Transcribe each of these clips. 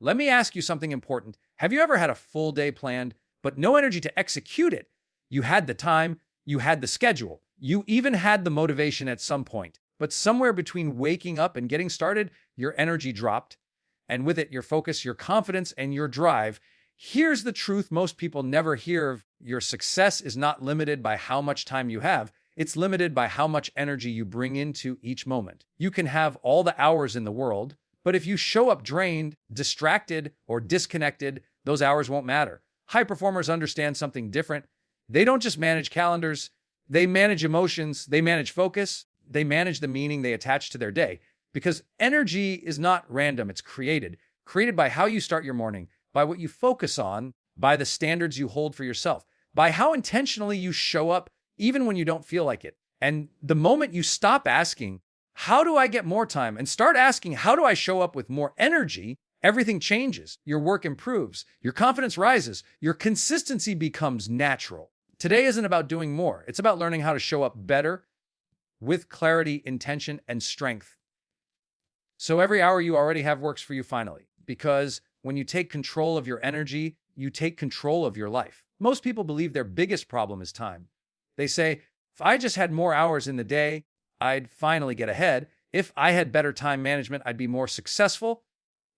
Let me ask you something important. Have you ever had a full day planned, but no energy to execute it? You had the time, you had the schedule, you even had the motivation at some point. But somewhere between waking up and getting started, your energy dropped. And with it, your focus, your confidence, and your drive. Here's the truth most people never hear of. Your success is not limited by how much time you have. It's limited by how much energy you bring into each moment. You can have all the hours in the world, but if you show up drained, distracted, or disconnected, those hours won't matter. High performers understand something different. They don't just manage calendars, they manage emotions, they manage focus, they manage the meaning they attach to their day. Because energy is not random, it's created by how you start your morning, by what you focus on, by the standards you hold for yourself, by how intentionally you show up even when you don't feel like it. And the moment you stop asking, how do I get more time, and start asking, how do I show up with more energy, everything changes. Your work improves, your confidence rises, your consistency becomes natural. Today isn't about doing more. It's about learning how to show up better with clarity, intention, and strength. So every hour you already have works for you finally, because when you take control of your energy, you take control of your life. Most people believe their biggest problem is time. They say, if I just had more hours in the day, I'd finally get ahead. If I had better time management, I'd be more successful.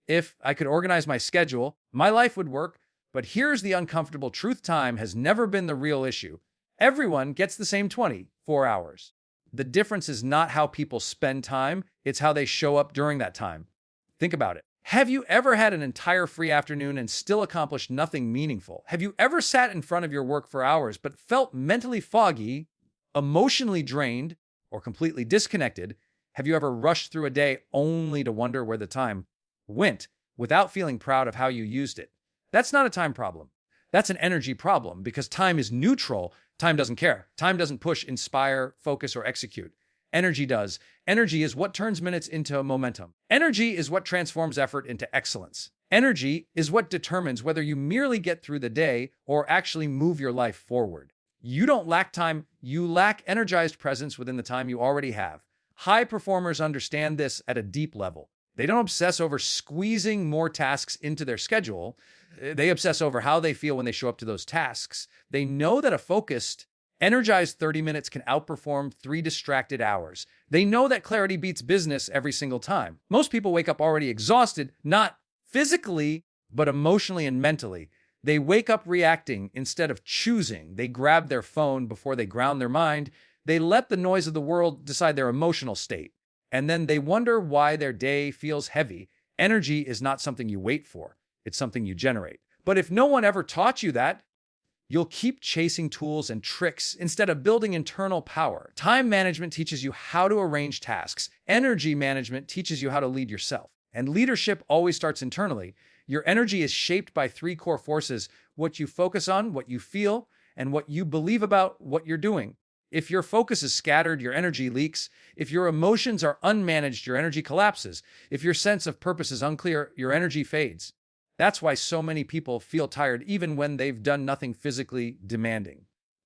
If I could organize my schedule, my life would work. But here's the uncomfortable truth: time has never been the real issue. Everyone gets the same 24 hours. The difference is not how people spend time, it's how they show up during that time. Think about it. Have you ever had an entire free afternoon and still accomplished nothing meaningful? Have you ever sat in front of your work for hours but felt mentally foggy, emotionally drained, or completely disconnected? Have you ever rushed through a day only to wonder where the time went without feeling proud of how you used it? That's not a time problem. That's an energy problem, because time is neutral. Time doesn't care. Time doesn't push, inspire, focus, or execute. Energy does. Energy is what turns minutes into momentum. Energy is what transforms effort into excellence. Energy is what determines whether you merely get through the day or actually move your life forward. You don't lack time, you lack energized presence within the time you already have. High performers understand this at a deep level. They don't obsess over squeezing more tasks into their schedule. They obsess over how they feel when they show up to those tasks. They know that a focused, energized 30 minutes can outperform 3 distracted hours. They know that clarity beats business every single time. Most people wake up already exhausted, not physically, but emotionally and mentally. They wake up reacting instead of choosing. They grab their phone before they ground their mind. They let the noise of the world decide their emotional state. And then they wonder why their day feels heavy. Energy is not something you wait for. It's something you generate. But if no one ever taught you that, you'll keep chasing tools and tricks instead of building internal power. Time management teaches you how to arrange tasks. Energy management teaches you how to lead yourself. And leadership always starts internally. Your energy is shaped by 3 core forces: what you focus on, what you feel, and what you believe about what you're doing. If your focus is scattered, your energy leaks. If your emotions are unmanaged, your energy collapses. If your sense of purpose is unclear, your energy fades. That's why so many people feel tired even when they've done nothing physically demanding.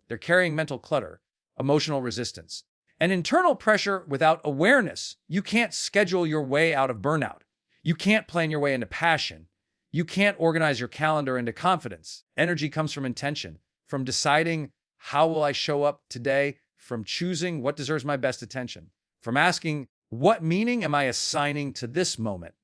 They're carrying mental clutter, emotional resistance, and internal pressure without awareness. You can't schedule your way out of burnout. You can't plan your way into passion. You can't organize your calendar into confidence. Energy comes from intention, from deciding, how will I show up today? From choosing what deserves my best attention. From asking, what meaning am I assigning to this moment?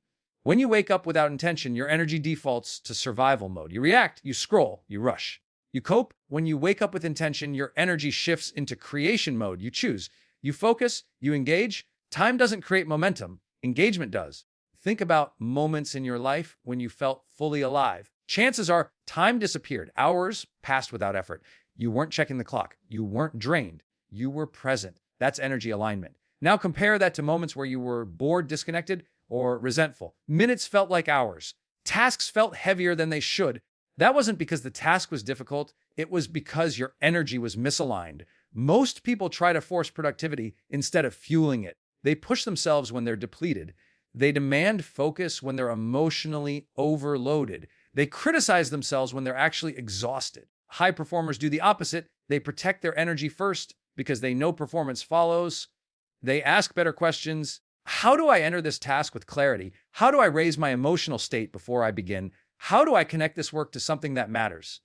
When you wake up without intention, your energy defaults to survival mode. You react, you scroll, you rush, you cope. When you wake up with intention, your energy shifts into creation mode. You choose, you focus, you engage. Time doesn't create momentum, engagement does. Think about moments in your life when you felt fully alive. Chances are time disappeared. Hours passed without effort. You weren't checking the clock. You weren't drained. You were present. That's energy alignment. Now compare that to moments where you were bored, disconnected, or resentful. Minutes felt like hours. Tasks felt heavier than they should. That wasn't because the task was difficult. It was because your energy was misaligned. Most people try to force productivity instead of fueling it. They push themselves when they're depleted. They demand focus when they're emotionally overloaded. They criticize themselves when they're actually exhausted. High performers do the opposite. They protect their energy first because they know performance follows. They ask better questions. How do I enter this task with clarity? How do I raise my emotional state before I begin? How do I connect this work to something that matters?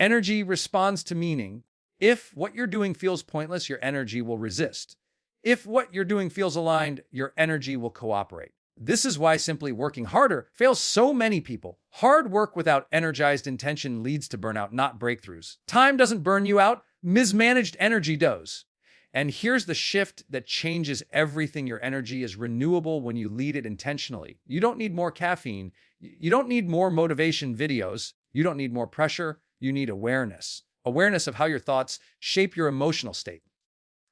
Energy responds to meaning. If what you're doing feels pointless, your energy will resist. If what you're doing feels aligned, your energy will cooperate. This is why simply working harder fails so many people. Hard work without energized intention leads to burnout, not breakthroughs. Time doesn't burn you out, mismanaged energy does. And here's the shift that changes everything. Your energy is renewable when you lead it intentionally. You don't need more caffeine. You don't need more motivation videos. You don't need more pressure. You need awareness. Awareness of how your thoughts shape your emotional state.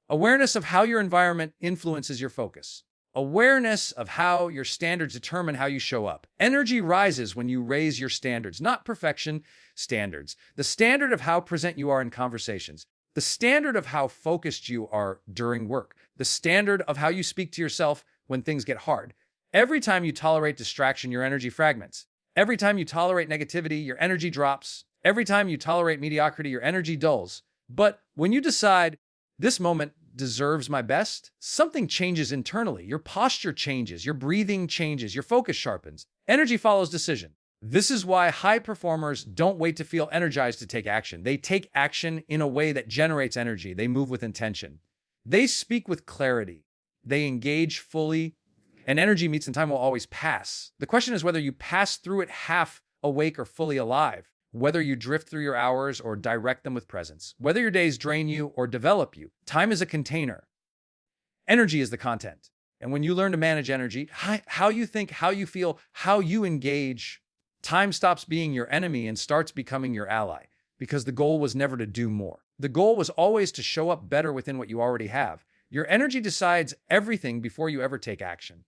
Awareness of how your environment influences your focus. Awareness of how your standards determine how you show up. Energy rises when you raise your standards, not perfection, standards. The standard of how present you are in conversations. The standard of how focused you are during work. The standard of how you speak to yourself when things get hard. Every time you tolerate distraction, your energy fragments. Every time you tolerate negativity, your energy drops. Every time you tolerate mediocrity, your energy dulls. But when you decide, this moment deserves my best, something changes internally. Your posture changes, your breathing changes, your focus sharpens. Energy follows decision. This is why high performers don't wait to feel energized to take action. They take action in a way that generates energy. They move with intention. They speak with clarity. They engage fully, and energy meets and time will always pass. The question is whether you pass through it half awake or fully alive, whether you drift through your hours or direct them with presence, whether your days drain you or develop you. Time is a container. Energy is the content. And when you learn to manage energy, how you think, how you feel, how you engage, time stops being your enemy and starts becoming your ally, because the goal was never to do more. The goal was always to show up better within what you already have. Your energy decides everything before you ever take action.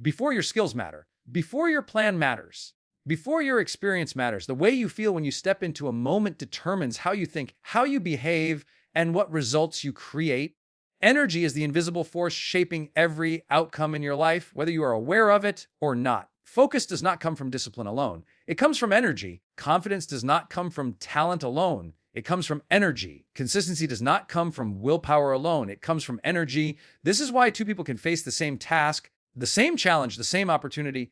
Before your skills matter, before your plan matters, before your experience matters. The way you feel when you step into a moment determines how you think, how you behave, and what results you create. Energy is the invisible force shaping every outcome in your life, whether you are aware of it or not. Focus does not come from discipline alone. It comes from energy. Confidence does not come from talent alone. It comes from energy. Consistency does not come from willpower alone. It comes from energy. This is why two people can face the same task, the same challenge, the same opportunity,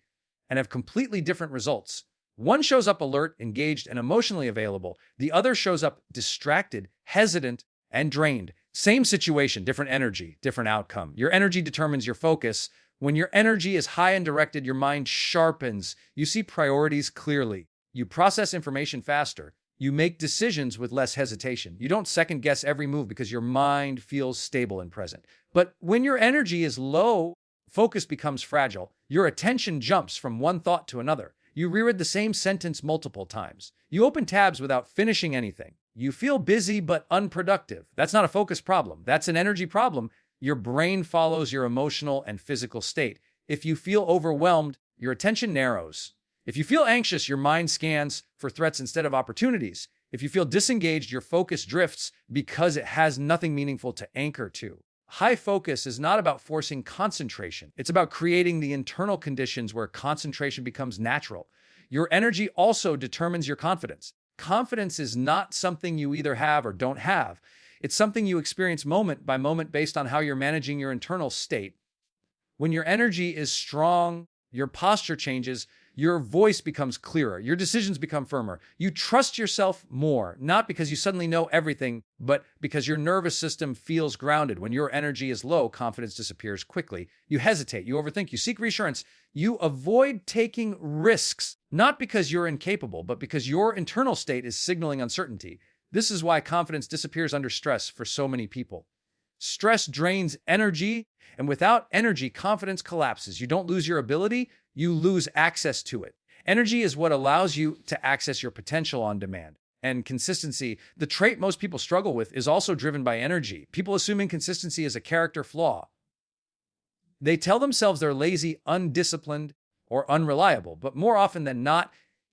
and have completely different results. One shows up alert, engaged, and emotionally available. The other shows up distracted, hesitant, and drained. Same situation, different energy, different outcome. Your energy determines your focus. When your energy is high and directed, your mind sharpens. You see priorities clearly. You process information faster. You make decisions with less hesitation. You don't second guess every move because your mind feels stable and present. But when your energy is low, focus becomes fragile. Your attention jumps from one thought to another. You reread the same sentence multiple times. You open tabs without finishing anything. You feel busy but unproductive. That's not a focus problem. That's an energy problem. Your brain follows your emotional and physical state. If you feel overwhelmed, your attention narrows. If you feel anxious, your mind scans for threats instead of opportunities. If you feel disengaged, your focus drifts because it has nothing meaningful to anchor to. High focus is not about forcing concentration. It's about creating the internal conditions where concentration becomes natural. Your energy also determines your confidence. Confidence is not something you either have or don't have. It's something you experience moment by moment based on how you're managing your internal state. When your energy is strong, your posture changes, your voice becomes clearer, your decisions become firmer. You trust yourself more, not because you suddenly know everything, but because your nervous system feels grounded. When your energy is low, confidence disappears quickly. You hesitate, you overthink, you seek reassurance. You avoid taking risks, not because you're incapable, but because your internal state is signaling uncertainty. This is why confidence disappears under stress for so many people. Stress drains energy, and without energy, confidence collapses. You don't lose your ability, you lose access to it. Energy is what allows you to access your potential on demand. And consistency, the trait most people struggle with, is also driven by energy. People assume inconsistency is a character flaw. They tell themselves they're lazy, undisciplined, or unreliable, but more often than not,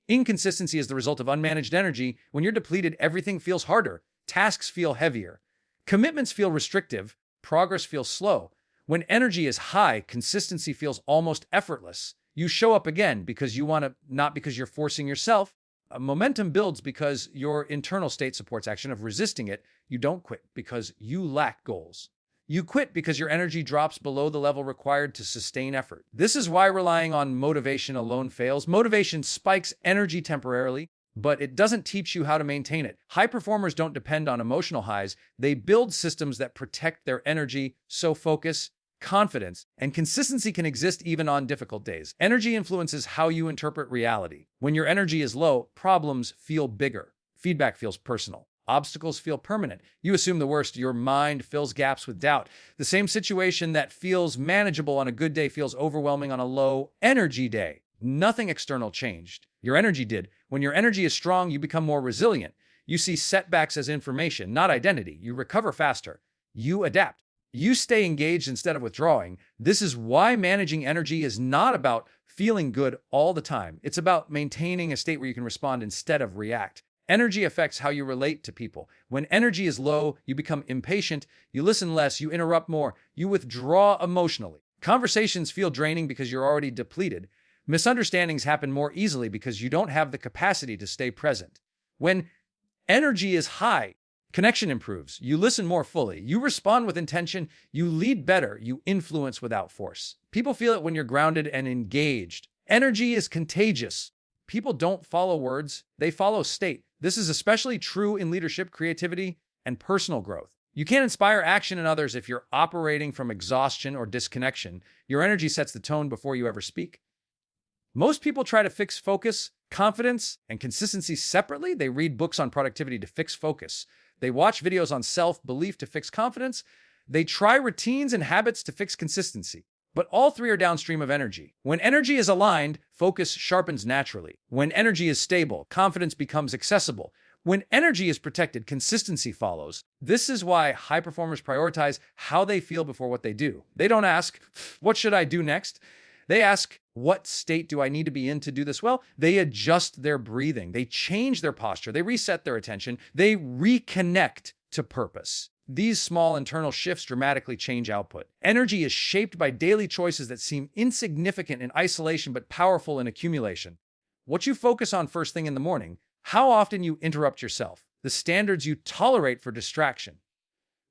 inconsistency is the result of unmanaged energy. When you're depleted, everything feels harder. Tasks feel heavier. Commitments feel restrictive. Progress feels slow. When energy is high, consistency feels almost effortless. You show up again because you want to, not because you're forcing yourself. Momentum builds because your internal state supports action. Of resisting it, you don't quit because you lack goals. You quit because your energy drops below the level required to sustain effort. This is why relying on motivation alone fails. Motivation spikes energy temporarily, but it doesn't teach you how to maintain it. High performers don't depend on emotional highs. They build systems that protect their energy, so focus, confidence, and consistency can exist even on difficult days. Energy influences how you interpret reality. When your energy is low, problems feel bigger. Feedback feels personal. Obstacles feel permanent. You assume the worst. Your mind fills gaps with doubt. The same situation that feels manageable on a good day feels overwhelming on a low energy day. Nothing external changed. Your energy did. When your energy is strong, you become more resilient. You see setbacks as information, not identity. You recover faster. You adapt. You stay engaged instead of withdrawing. This is why managing energy is not about feeling good all the time. It's about maintaining a state where you can respond instead of react. Energy affects how you relate to people. When energy is low, you become impatient, you listen less, you interrupt more, you withdraw emotionally. Conversations feel draining because you're already depleted. Misunderstandings happen more easily because you don't have the capacity to stay present. When energy is high, connection improves. You listen more fully. You respond with intention. You lead better. You influence without force. People feel it when you're grounded and engaged. Energy is contagious. People don't follow words. They follow state. This is especially true in leadership, creativity, and personal growth. You can't inspire action in others if you're operating from exhaustion or disconnection. Your energy sets the tone before you ever speak. Most people try to fix focus, confidence, and consistency separately. They read books on productivity to fix focus. They watch videos on self-belief to fix confidence. They try routines and habits to fix consistency. But all three are downstream of energy. When energy is aligned, focus sharpens naturally. When energy is stable, confidence becomes accessible. When energy is protected, consistency follows. This is why high performers prioritize how they feel before what they do. They don't ask, what should I do next? They ask, what state do I need to be in to do this well? They adjust their breathing. They change their posture. They reset their attention. They reconnect to purpose. These small internal shifts dramatically change output. Energy is shaped by daily choices that seem insignificant in isolation but powerful in accumulation. What you focus on first thing in the morning, how often you interrupt yourself, the standards you tolerate for distraction,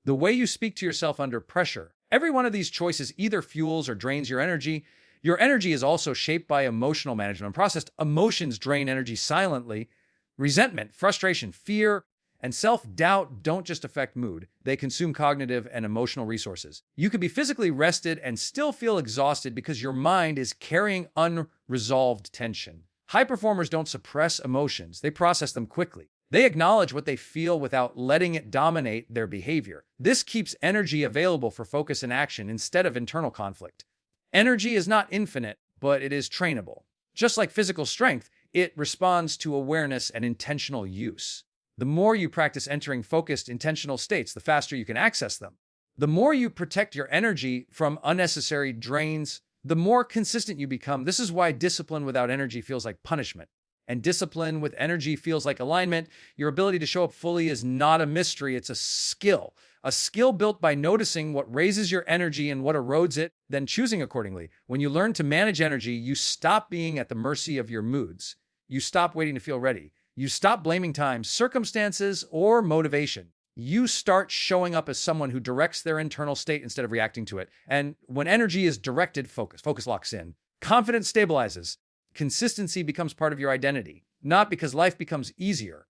the way you speak to yourself under pressure. Every one of these choices either fuels or drains your energy. Your energy is also shaped by emotional management. Processed emotions drain energy silently. Resentment, frustration, fear, and self-doubt don't just affect mood. They consume cognitive and emotional resources. You could be physically rested and still feel exhausted because your mind is carrying unresolved tension. High performers don't suppress emotions. They process them quickly. They acknowledge what they feel without letting it dominate their behavior. This keeps energy available for focus and action instead of internal conflict. Energy is not infinite, but it is trainable. Just like physical strength, it responds to awareness and intentional use. The more you practice entering focused, intentional states, the faster you can access them. The more you protect your energy from unnecessary drains, the more consistent you become. This is why discipline without energy feels like punishment, and discipline with energy feels like alignment. Your ability to show up fully is not a mystery, it's a skill. A skill built by noticing what raises your energy and what erodes it, then choosing accordingly. When you learn to manage energy, you stop being at the mercy of your moods. You stop waiting to feel ready. You stop blaming time, circumstances, or motivation. You start showing up as someone who directs their internal state instead of reacting to it. And when energy is directed, focus locks in. Confidence stabilizes. Consistency becomes part of your identity. Not because life becomes easier,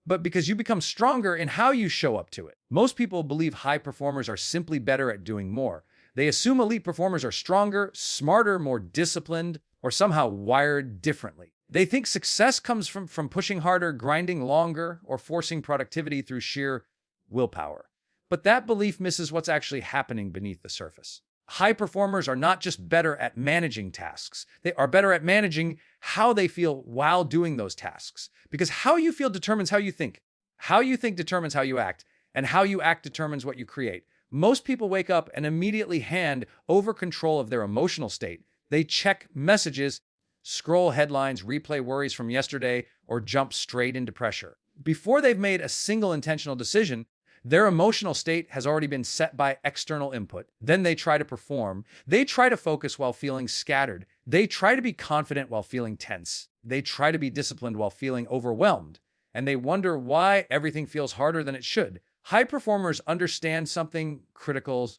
but because you become stronger in how you show up to it. Most people believe high performers are simply better at doing more. They assume elite performers are stronger, smarter, more disciplined, or somehow wired differently. They think success comes from pushing harder, grinding longer, or forcing productivity through sheer willpower. But that belief misses what's actually happening beneath the surface. High performers are not just better at managing tasks. They are better at managing how they feel while doing those tasks. Because how you feel determines how you think. How you think determines how you act. And how you act determines what you create. Most people wake up and immediately hand over control of their emotional state. They check messages, scroll headlines, replay worries from yesterday, or jump straight into pressure. Before they've made a single intentional decision, their emotional state has already been set by external input. Then they try to perform. They try to focus while feeling scattered. They try to be confident while feeling tense. They try to be disciplined while feeling overwhelmed. And they wonder why everything feels harder than it should. High performers understand something critical.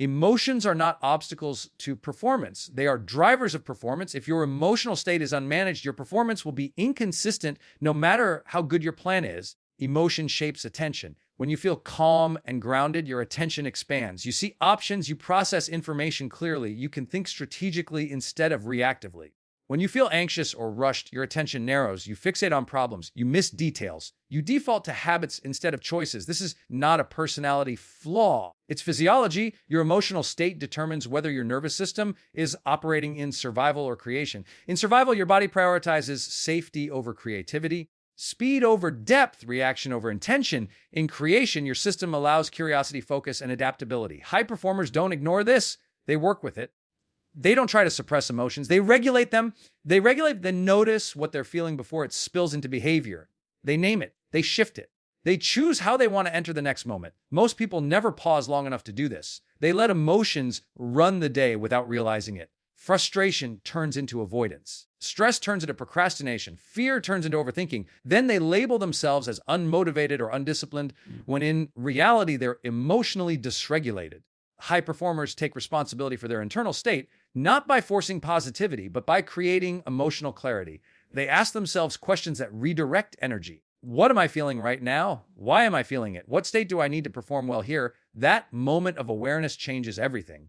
Emotions are not obstacles to performance. They are drivers of performance. If your emotional state is unmanaged, your performance will be inconsistent no matter how good your plan is. Emotion shapes attention. When you feel calm and grounded, your attention expands. You see options, you process information clearly, you can think strategically instead of reactively. When you feel anxious or rushed, your attention narrows. You fixate on problems. You miss details. You default to habits instead of choices. This is not a personality flaw. It's physiology. Your emotional state determines whether your nervous system is operating in survival or creation. In survival, your body prioritizes safety over creativity, speed over depth, reaction over intention. In creation, your system allows curiosity, focus, and adaptability. High performers don't ignore this. They work with it. They don't try to suppress emotions. They regulate them. They notice what they're feeling before it spills into behavior. They name it. They shift it. They choose how they want to enter the next moment. Most people never pause long enough to do this. They let emotions run the day without realizing it. Frustration turns into avoidance. Stress turns into procrastination. Fear turns into overthinking. Then they label themselves as unmotivated or undisciplined, when in reality, they're emotionally dysregulated. High performers take responsibility for their internal state, not by forcing positivity, but by creating emotional clarity. They ask themselves questions that redirect energy. What am I feeling right now? Why am I feeling it? What state do I need to perform well here? That moment of awareness changes everything.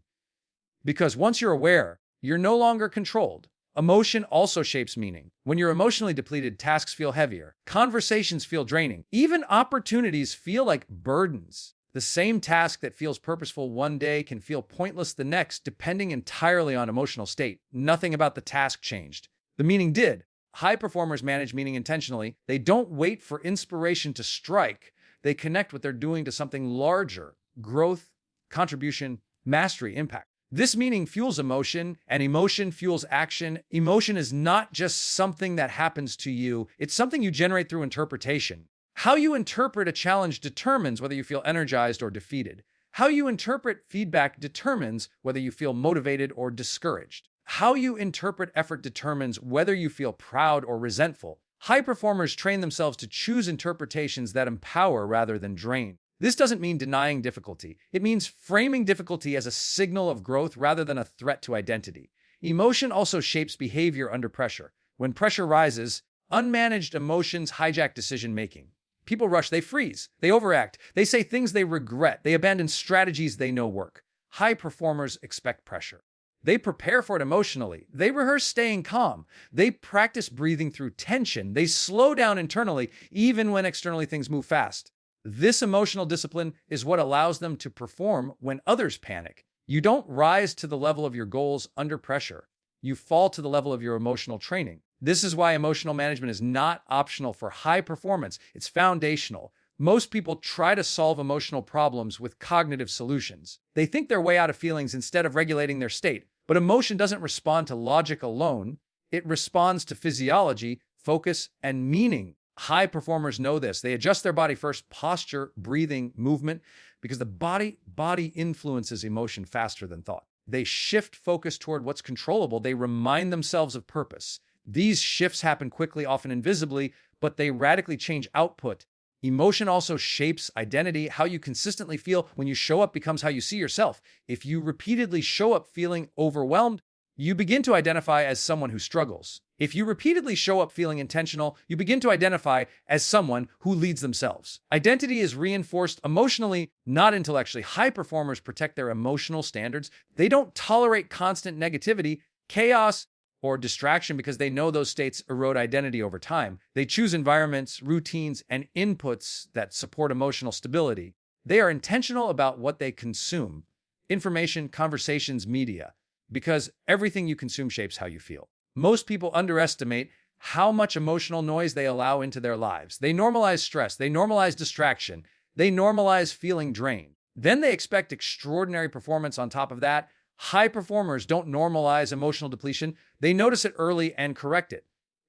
Because once you're aware, you're no longer controlled. Emotion also shapes meaning. When you're emotionally depleted, tasks feel heavier. Conversations feel draining. Even opportunities feel like burdens. The same task that feels purposeful one day can feel pointless the next, depending entirely on emotional state. Nothing about the task changed. The meaning did. High performers manage meaning intentionally. They don't wait for inspiration to strike. They connect what they're doing to something larger: growth, contribution, mastery, impact. This meaning fuels emotion, and emotion fuels action. Emotion is not just something that happens to you. It's something you generate through interpretation. How you interpret a challenge determines whether you feel energized or defeated. How you interpret feedback determines whether you feel motivated or discouraged. How you interpret effort determines whether you feel proud or resentful. High performers train themselves to choose interpretations that empower rather than drain. This doesn't mean denying difficulty. It means framing difficulty as a signal of growth rather than a threat to identity. Emotion also shapes behavior under pressure. When pressure rises, unmanaged emotions hijack decision-making. People rush, they freeze, they overact, they say things they regret, they abandon strategies they know work. High performers expect pressure. They prepare for it emotionally. They rehearse staying calm. They practice breathing through tension. They slow down internally, even when externally things move fast. This emotional discipline is what allows them to perform when others panic. You don't rise to the level of your goals under pressure. You fall to the level of your emotional training. This is why emotional management is not optional for high performance. It's foundational. Most people try to solve emotional problems with cognitive solutions. They think their way out of feelings instead of regulating their state. But emotion doesn't respond to logic alone. It responds to physiology, focus, and meaning. High performers know this. They adjust their body first: posture, breathing, movement, because the body influences emotion faster than thought. They shift focus toward what's controllable. They remind themselves of purpose. These shifts happen quickly, often invisibly, but they radically change output. Emotion also shapes identity. How you consistently feel when you show up becomes how you see yourself. If you repeatedly show up feeling overwhelmed, you begin to identify as someone who struggles. If you repeatedly show up feeling intentional, you begin to identify as someone who leads themselves. Identity is reinforced emotionally, not intellectually. High performers protect their emotional standards. They don't tolerate constant negativity, chaos, or distraction because they know those states erode identity over time. They choose environments, routines, and inputs that support emotional stability. They are intentional about what they consume: information, conversations, media, because everything you consume shapes how you feel. Most people underestimate how much emotional noise they allow into their lives. They normalize stress, they normalize distraction, they normalize feeling drained. Then they expect extraordinary performance on top of that. High performers don't normalize emotional depletion. They notice it early and correct it.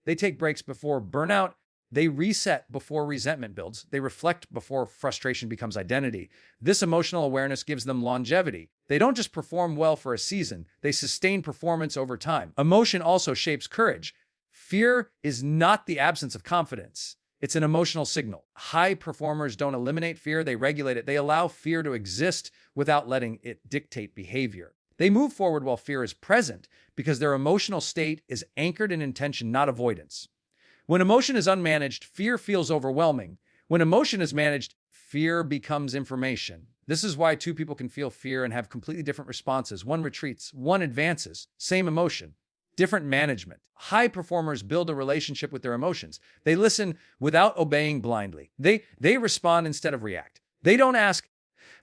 They take breaks before burnout. They reset before resentment builds. They reflect before frustration becomes identity. This emotional awareness gives them longevity. They don't just perform well for a season. They sustain performance over time. Emotion also shapes courage. Fear is not the absence of confidence. It's an emotional signal. High performers don't eliminate fear, they regulate it. They allow fear to exist without letting it dictate behavior. They move forward while fear is present because their emotional state is anchored in intention, not avoidance. When emotion is unmanaged, fear feels overwhelming. When emotion is managed, fear becomes information. This is why two people can feel fear and have completely different responses. One retreats, one advances. Same emotion, different management. High performers build a relationship with their emotions. They listen without obeying blindly. They respond instead of react. They don't ask,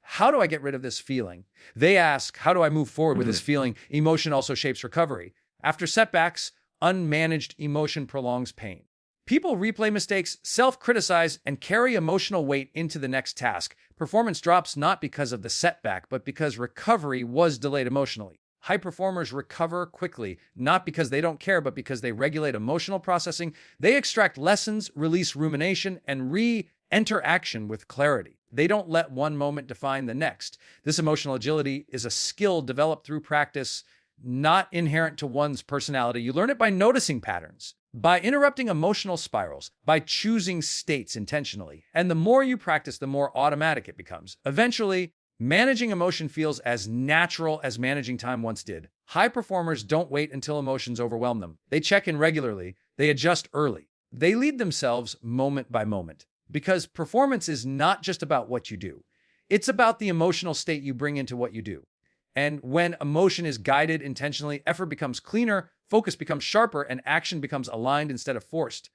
how do I get rid of this feeling? They ask, how do I move forward with this feeling? Emotion also shapes recovery. After setbacks, unmanaged emotion prolongs pain. People replay mistakes, self-criticize, and carry emotional weight into the next task. Performance drops not because of the setback, but because recovery was delayed emotionally. High performers recover quickly, not because they don't care, but because they regulate emotional processing. They extract lessons, release rumination, and re-enter action with clarity. They don't let one moment define the next. This emotional agility is a skill developed through practice, not inherent to one's personality. You learn it by noticing patterns, by interrupting emotional spirals, by choosing states intentionally. And the more you practice, the more automatic it becomes. Eventually, managing emotion feels as natural as managing time once did. High performers don't wait until emotions overwhelm them. They check in regularly. They adjust early. They lead themselves moment by moment. Because performance is not just about what you do. It's about the emotional state you bring into what you do. And when emotion is guided intentionally, effort becomes cleaner, focus becomes sharper, and action becomes aligned instead of forced.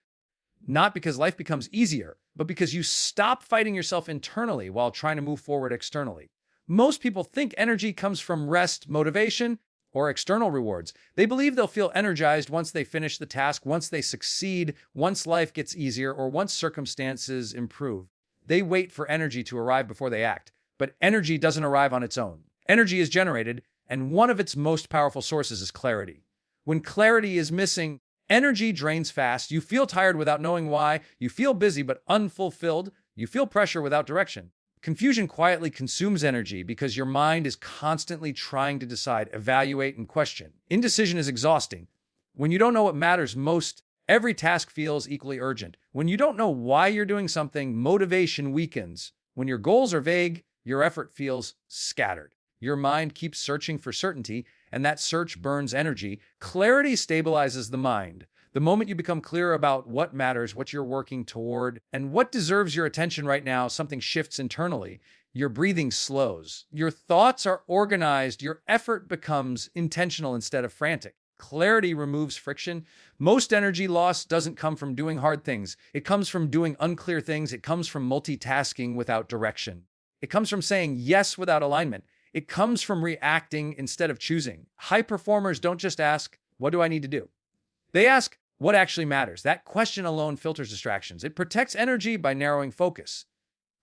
Not because life becomes easier, but because you stop fighting yourself internally while trying to move forward externally. Most people think energy comes from rest, motivation, or external rewards. They believe they'll feel energized once they finish the task, once they succeed, once life gets easier, or once circumstances improve. They wait for energy to arrive before they act. But energy doesn't arrive on its own. Energy is generated, and one of its most powerful sources is clarity. When clarity is missing, energy drains fast. You feel tired without knowing why. You feel busy but unfulfilled. You feel pressure without direction. Confusion quietly consumes energy because your mind is constantly trying to decide, evaluate, and question. Indecision is exhausting. When you don't know what matters most, every task feels equally urgent. When you don't know why you're doing something, motivation weakens. When your goals are vague, your effort feels scattered. Your mind keeps searching for certainty, and that search burns energy. Clarity stabilizes the mind. The moment you become clear about what matters, what you're working toward, and what deserves your attention right now, something shifts internally. Your breathing slows. Your thoughts are organized. Your effort becomes intentional instead of frantic. Clarity removes friction. Most energy loss doesn't come from doing hard things. It comes from doing unclear things. It comes from multitasking without direction. It comes from saying yes without alignment. It comes from reacting instead of choosing. High performers don't just ask, what do I need to do? They ask, what actually matters? That question alone filters distractions. It protects energy by narrowing focus.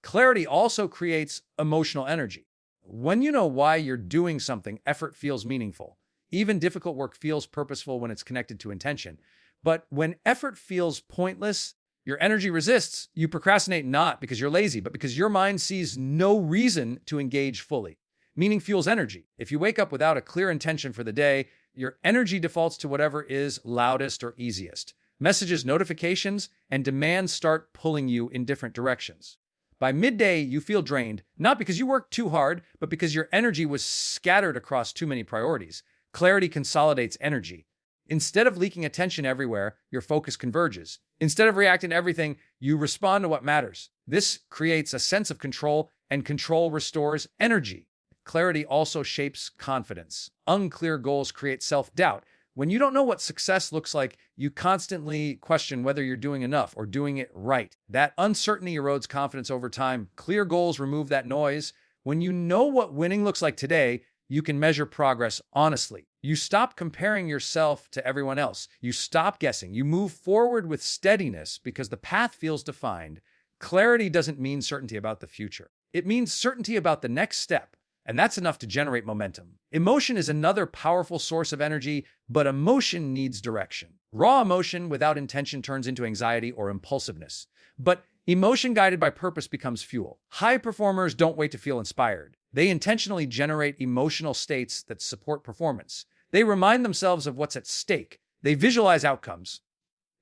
Clarity also creates emotional energy. When you know why you're doing something, effort feels meaningful. Even difficult work feels purposeful when it's connected to intention. But when effort feels pointless, your energy resists. You procrastinate not because you're lazy, but because your mind sees no reason to engage fully. Meaning fuels energy. If you wake up without a clear intention for the day, your energy defaults to whatever is loudest or easiest. Messages, notifications, and demands start pulling you in different directions. By midday, you feel drained, not because you worked too hard, but because your energy was scattered across too many priorities. Clarity consolidates energy. Instead of leaking attention everywhere, your focus converges. Instead of reacting to everything, you respond to what matters. This creates a sense of control, and control restores energy. Clarity also shapes confidence. Unclear goals create self-doubt. When you don't know what success looks like, you constantly question whether you're doing enough or doing it right. That uncertainty erodes confidence over time. Clear goals remove that noise. When you know what winning looks like today, you can measure progress honestly. You stop comparing yourself to everyone else. You stop guessing. You move forward with steadiness because the path feels defined. Clarity doesn't mean certainty about the future. It means certainty about the next step. And that's enough to generate momentum. Emotion is another powerful source of energy, but emotion needs direction. Raw emotion without intention turns into anxiety or impulsiveness. But emotion guided by purpose becomes fuel. High performers don't wait to feel inspired. They intentionally generate emotional states that support performance. They remind themselves of what's at stake. They visualize outcomes.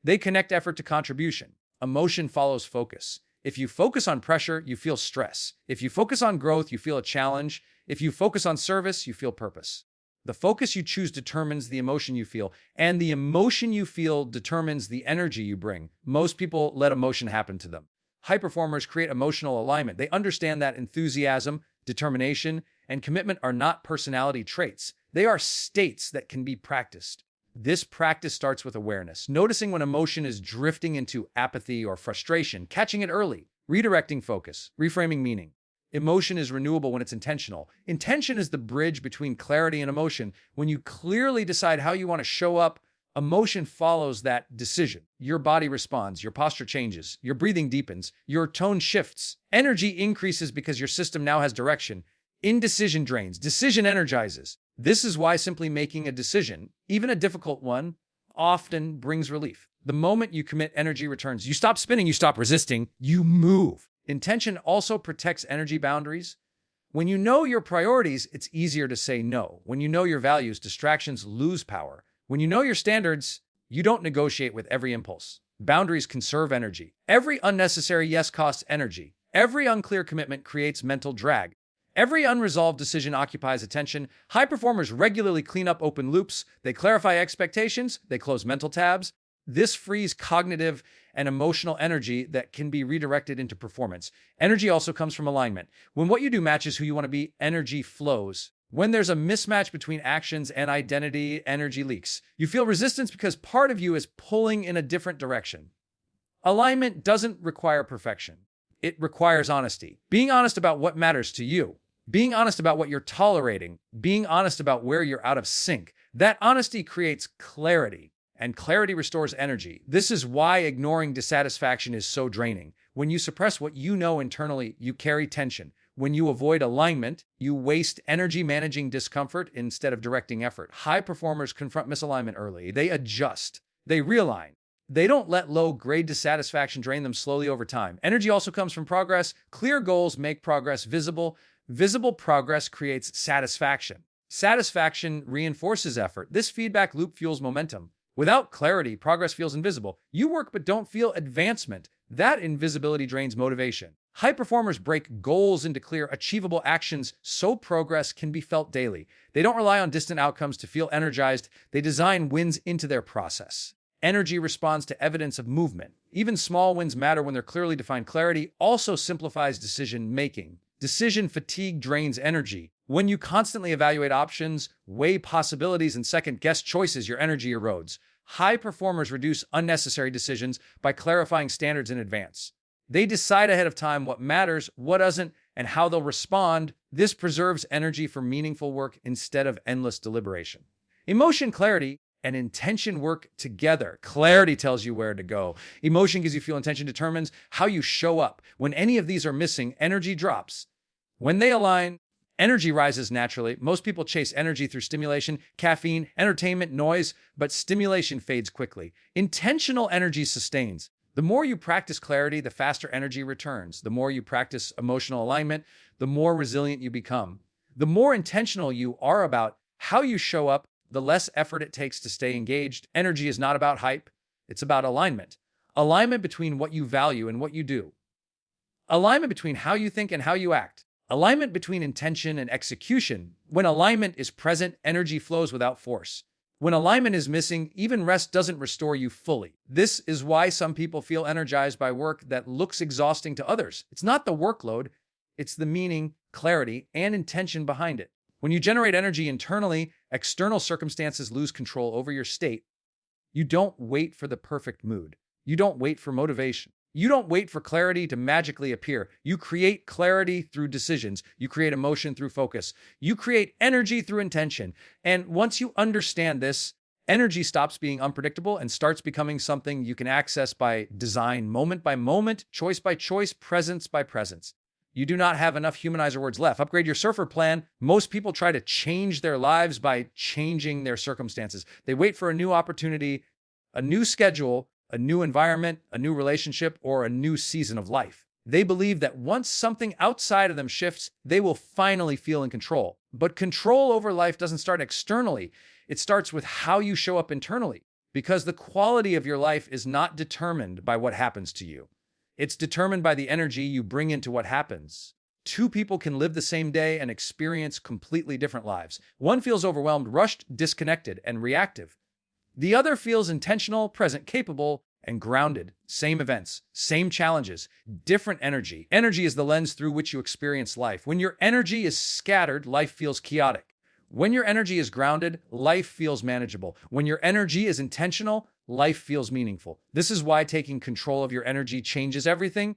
They connect effort to contribution. emotion follows focus. If you focus on pressure, you feel stress. If you focus on growth, you feel a challenge. If you focus on service, you feel purpose. The focus you choose determines the emotion you feel, and the emotion you feel determines the energy you bring. Most people let emotion happen to them. High performers create emotional alignment. They understand that enthusiasm, determination, and commitment are not personality traits. They are states that can be practiced. This practice starts with awareness, noticing when emotion is drifting into apathy or frustration, catching it early, redirecting focus, reframing meaning. Emotion is renewable when it's intentional. Intention is the bridge between clarity and emotion. When you clearly decide how you want to show up, emotion follows that decision. Your body responds, your posture changes, your breathing deepens, your tone shifts. Energy increases because your system now has direction. Indecision drains, decision energizes. This is why simply making a decision, even a difficult one, often brings relief. The moment you commit, energy returns. You stop spinning, you stop resisting, you move. Intention also protects energy boundaries. When you know your priorities, it's easier to say no. When you know your values, distractions lose power. When you know your standards, you don't negotiate with every impulse. Boundaries conserve energy. Every unnecessary yes costs energy. Every unclear commitment creates mental drag. Every unresolved decision occupies attention. High performers regularly clean up open loops. They clarify expectations. They close mental tabs. This frees cognitive and emotional energy that can be redirected into performance. Energy also comes from alignment. When what you do matches who you want to be, energy flows. When there's a mismatch between actions and identity, energy leaks. You feel resistance because part of you is pulling in a different direction. Alignment doesn't require perfection. It requires honesty. Being honest about what matters to you. Being honest about what you're tolerating. Being honest about where you're out of sync. That honesty creates clarity. And clarity restores energy. This is why ignoring dissatisfaction is so draining. When you suppress what you know internally, you carry tension. When you avoid alignment, you waste energy managing discomfort instead of directing effort. High performers confront misalignment early. They adjust. They realign. They don't let low-grade dissatisfaction drain them slowly over time. Energy also comes from progress. Clear goals make progress visible. Visible progress creates satisfaction. Satisfaction reinforces effort. This feedback loop fuels momentum. Without clarity, progress feels invisible. You work but don't feel advancement. That invisibility drains motivation. High performers break goals into clear, achievable actions so progress can be felt daily. They don't rely on distant outcomes to feel energized. They design wins into their process. Energy responds to evidence of movement. Even small wins matter when they're clearly defined. Clarity also simplifies decision-making. Decision fatigue drains energy. When you constantly evaluate options, weigh possibilities, and second-guess choices, your energy erodes. High performers reduce unnecessary decisions by clarifying standards in advance. They decide ahead of time what matters, what doesn't, and how they'll respond. This preserves energy for meaningful work instead of endless deliberation. Emotion, clarity, and intention work together. Clarity tells you where to go. Emotion gives you fuel. Intention determines how you show up. When any of these are missing, energy drops. When they align, energy rises naturally. Most people chase energy through stimulation, caffeine, entertainment, noise, but stimulation fades quickly. Intentional energy sustains. The more you practice clarity, the faster energy returns. The more you practice emotional alignment, the more resilient you become. The more intentional you are about how you show up, the less effort it takes to stay engaged. Energy is not about hype. It's about alignment. Alignment between what you value and what you do. Alignment between how you think and how you act. Alignment between intention and execution. When alignment is present, energy flows without force. When alignment is missing, even rest doesn't restore you fully. This is why some people feel energized by work that looks exhausting to others. It's not the workload, it's the meaning, clarity, and intention behind it. When you generate energy internally, external circumstances lose control over your state. You don't wait for the perfect mood. You don't wait for motivation. You don't wait for clarity to magically appear. You create clarity through decisions. You create emotion through focus. You create energy through intention. And once you understand this, energy stops being unpredictable and starts becoming something you can access by design, moment by moment, choice by choice, presence by presence. You do not have enough humanizer words left. Upgrade your surfer plan. Most people try to change their lives by changing their circumstances. They wait for a new opportunity, a new schedule, a new environment, a new relationship, or a new season of life. They believe that once something outside of them shifts, they will finally feel in control. But control over life doesn't start externally. It starts with how you show up internally. Because the quality of your life is not determined by what happens to you. It's determined by the energy you bring into what happens. Two people can live the same day and experience completely different lives. One feels overwhelmed, rushed, disconnected, and reactive. The other feels intentional, present, capable, and grounded. Same events, same challenges, different energy. Energy is the lens through which you experience life. When your energy is scattered, life feels chaotic. When your energy is grounded, life feels manageable. When your energy is intentional, life feels meaningful. This is why taking control of your energy changes everything,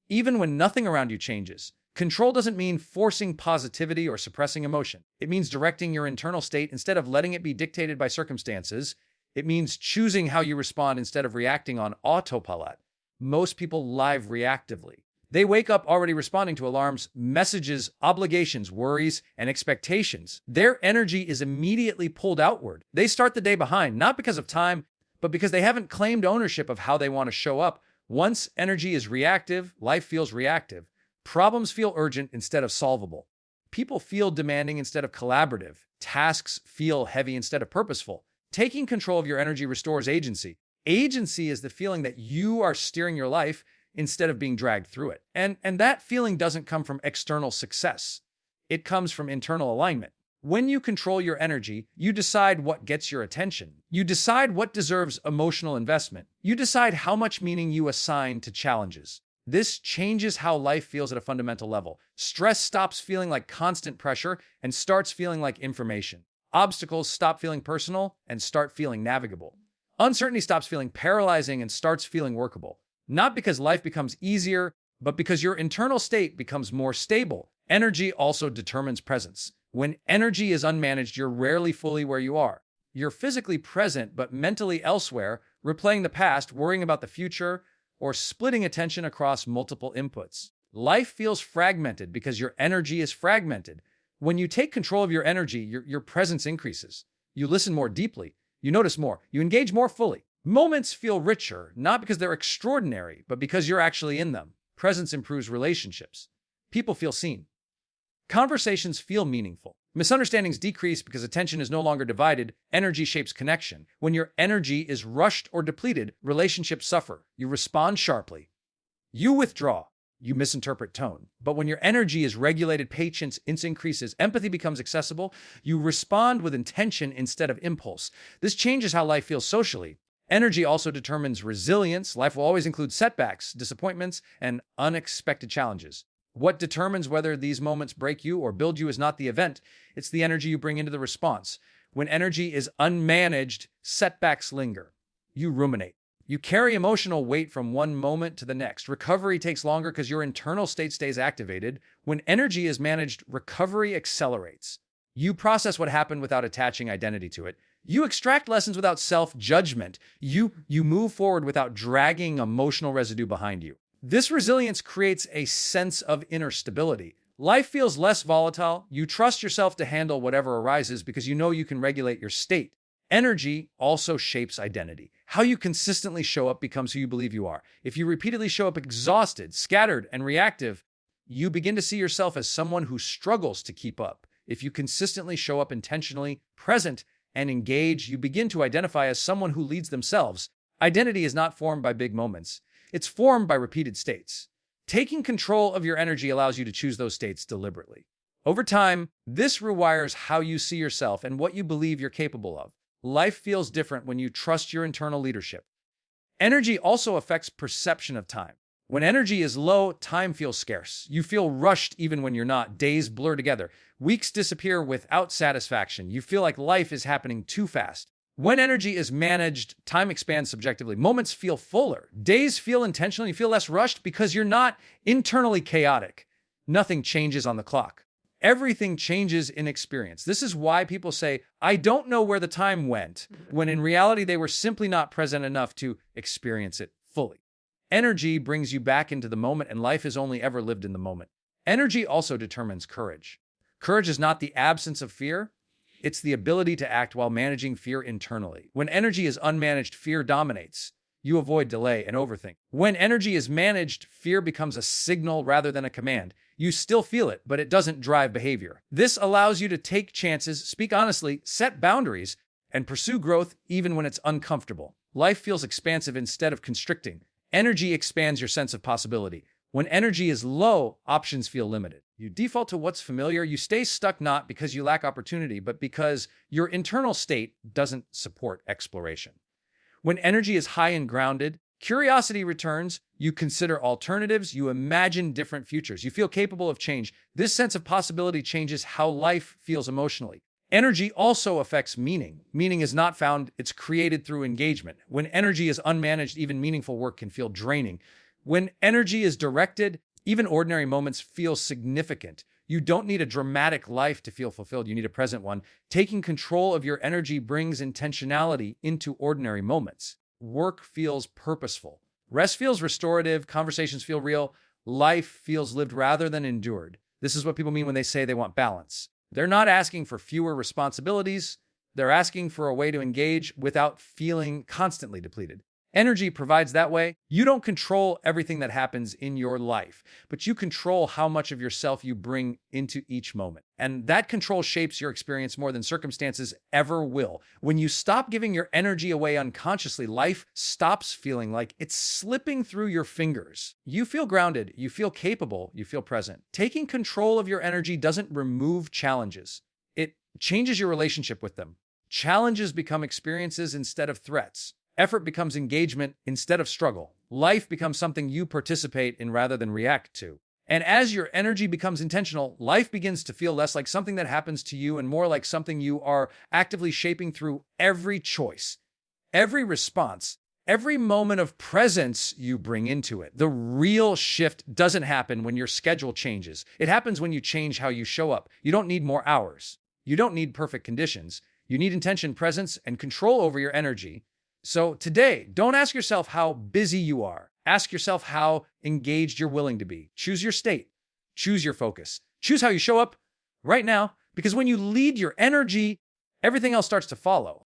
even when nothing around you changes. Control doesn't mean forcing positivity or suppressing emotion. It means directing your internal state instead of letting it be dictated by circumstances. It means choosing how you respond instead of reacting on autopilot. Most people live reactively. They wake up already responding to alarms, messages, obligations, worries, and expectations. Their energy is immediately pulled outward. They start the day behind, not because of time, but because they haven't claimed ownership of how they want to show up. Once energy is reactive, life feels reactive. Problems feel urgent instead of solvable. People feel demanding instead of collaborative. Tasks feel heavy instead of purposeful. Taking control of your energy restores agency. Agency is the feeling that you are steering your life instead of being dragged through it. And that feeling doesn't come from external success. It comes from internal alignment. When you control your energy, you decide what gets your attention. You decide what deserves emotional investment. You decide how much meaning you assign to challenges. This changes how life feels at a fundamental level. Stress stops feeling like constant pressure and starts feeling like information. Obstacles stop feeling personal and start feeling navigable. Uncertainty stops feeling paralyzing and starts feeling workable. Not because life becomes easier, but because your internal state becomes more stable. Energy also determines presence. When energy is unmanaged, you're rarely fully where you are. You're physically present, but mentally elsewhere, replaying the past, worrying about the future, or splitting attention across multiple inputs. Life feels fragmented because your energy is fragmented. When you take control of your energy, your presence increases. You listen more deeply. You notice more. You engage more fully. Moments feel richer, not because they're extraordinary, but because you're actually in them. Presence improves relationships. People feel seen. Conversations feel meaningful. Misunderstandings decrease because attention is no longer divided. Energy shapes connection. When your energy is rushed or depleted, relationships suffer. You respond sharply. You withdraw. You misinterpret tone. But when your energy is regulated, patience increases, empathy becomes accessible. You respond with intention instead of impulse. This changes how life feels socially. Energy also determines resilience. Life will always include setbacks, disappointments, and unexpected challenges. What determines whether these moments break you or build you is not the event, it's the energy you bring into the response. When energy is unmanaged, setbacks linger. You ruminate. You carry emotional weight from one moment to the next. Recovery takes longer because your internal state stays activated. When energy is managed, recovery accelerates. You process what happened without attaching identity to it. You extract lessons without self-judgment. You move forward without dragging emotional residue behind you. This resilience creates a sense of inner stability. Life feels less volatile. You trust yourself to handle whatever arises because you know you can regulate your state. Energy also shapes identity. How you consistently show up becomes who you believe you are. If you repeatedly show up exhausted, scattered, and reactive, you begin to see yourself as someone who struggles to keep up. If you consistently show up intentionally, present, and engaged, you begin to identify as someone who leads themselves. Identity is not formed by big moments. It's formed by repeated states. Taking control of your energy allows you to choose those states deliberately. Over time, this rewires how you see yourself and what you believe you're capable of. Life feels different when you trust your internal leadership. Energy also affects perception of time. When energy is low, time feels scarce. You feel rushed even when you're not. Days blur together. Weeks disappear without satisfaction. You feel like life is happening too fast. When energy is managed, time expands subjectively. Moments feel fuller. Days feel intentional. You feel less rushed because you're not internally chaotic. Nothing changes on the clock. Everything changes in experience. This is why people say, I don't know where the time went, when in reality they were simply not present enough to experience it fully. Energy brings you back into the moment, and life is only ever lived in the moment. Energy also determines courage. Courage is not the absence of fear. It's the ability to act while managing fear internally. When energy is unmanaged, fear dominates. You avoid delay and overthink. When energy is managed, fear becomes a signal rather than a command. You still feel it, but it doesn't drive behavior. This allows you to take chances, speak honestly, set boundaries, and pursue growth even when it's uncomfortable. Life feels expansive instead of constricting. Energy expands your sense of possibility. When energy is low, options feel limited. You default to what's familiar. You stay stuck not because you lack opportunity, but because your internal state doesn't support exploration. When energy is high and grounded, curiosity returns. You consider alternatives. You imagine different futures. You feel capable of change. This sense of possibility changes how life feels emotionally. Energy also affects meaning. Meaning is not found, it's created through engagement. When energy is unmanaged, even meaningful work can feel draining. When energy is directed, even ordinary moments feel significant. You don't need a dramatic life to feel fulfilled. You need a present one. Taking control of your energy brings intentionality into ordinary moments. Work feels purposeful. Rest feels restorative. Conversations feel real. Life feels lived rather than endured. This is what people mean when they say they want balance. They're not asking for fewer responsibilities. They're asking for a way to engage without feeling constantly depleted. Energy provides that way. You don't control everything that happens in your life, but you control how much of yourself you bring into each moment. And that control shapes your experience more than circumstances ever will. When you stop giving your energy away unconsciously, life stops feeling like it's slipping through your fingers. You feel grounded, you feel capable, you feel present. Taking control of your energy doesn't remove challenges. It changes your relationship with them. Challenges become experiences instead of threats. Effort becomes engagement instead of struggle. Life becomes something you participate in rather than react to. And as your energy becomes intentional, life begins to feel less like something that happens to you and more like something you are actively shaping through every choice, every response, every moment of presence you bring into it. The real shift doesn't happen when your schedule changes. It happens when you change how you show up. You don't need more hours. You don't need perfect conditions. You need intention, presence, and control over your energy. So today, don't ask yourself how busy you are. Ask yourself how engaged you're willing to be. Choose your state. Choose your focus. Choose how you show up right now, because when you lead your energy, everything else starts to follow.